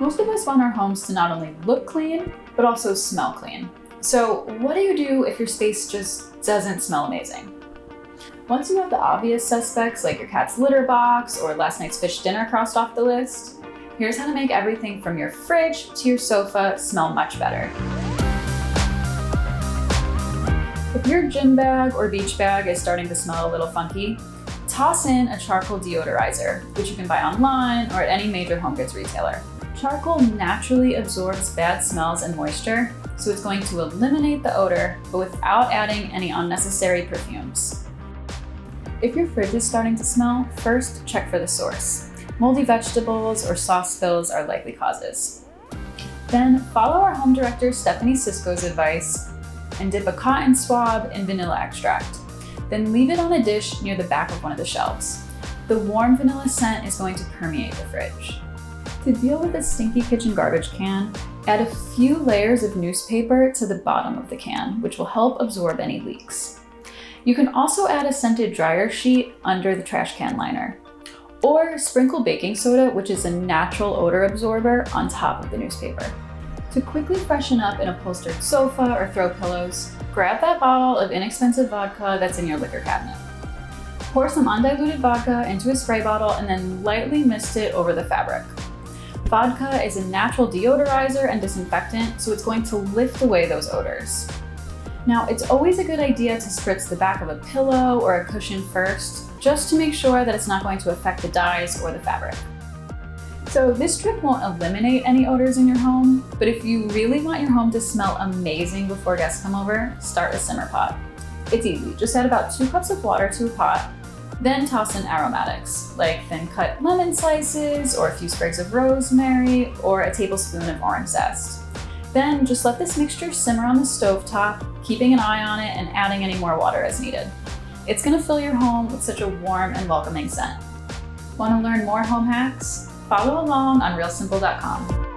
Most of us want our homes to not only look clean, but also smell clean. So what do you do if your space just doesn't smell amazing? Once you have the obvious suspects like your cat's litter box or last night's fish dinner crossed off the list, here's how to make everything from your fridge to your sofa smell much better. If your gym bag or beach bag is starting to smell a little funky, toss in a Charcoal Deodorizer, which you can buy online or at any major home goods retailer. Charcoal naturally absorbs bad smells and moisture, so it's going to eliminate the odor, but without adding any unnecessary perfumes. If your fridge is starting to smell, first check for the source. Moldy vegetables or sauce spills are likely causes. Then follow our home director Stephanie Sisko's advice and dip a cotton swab in vanilla extract. Then leave it on a dish near the back of one of the shelves. The warm vanilla scent is going to permeate the fridge. To deal with a stinky kitchen garbage can, add a few layers of newspaper to the bottom of the can, which will help absorb any leaks. You can also add a scented dryer sheet under the trash can liner, or sprinkle baking soda, which is a natural odor absorber, on top of the newspaper. To quickly freshen up an upholstered sofa or throw pillows, grab that bottle of inexpensive vodka that's in your liquor cabinet. Pour some undiluted vodka into a spray bottle and then lightly mist it over the fabric. Vodka is a natural deodorizer and disinfectant, so it's going to lift away those odors. Now, it's always a good idea to spritz the back of a pillow or a cushion first, just to make sure that it's not going to affect the dyes or the fabric. So this trick won't eliminate any odors in your home, but if you really want your home to smell amazing before guests come over, start a simmer pot. It's easy, just add about 2 cups of water to a pot, then toss in aromatics, like thin cut lemon slices, or a few sprigs of rosemary, or a tablespoon of orange zest. Then just let this mixture simmer on the stovetop, keeping an eye on it and adding any more water as needed. It's gonna fill your home with such a warm and welcoming scent. Want to learn more home hacks? Follow along on realsimple.com.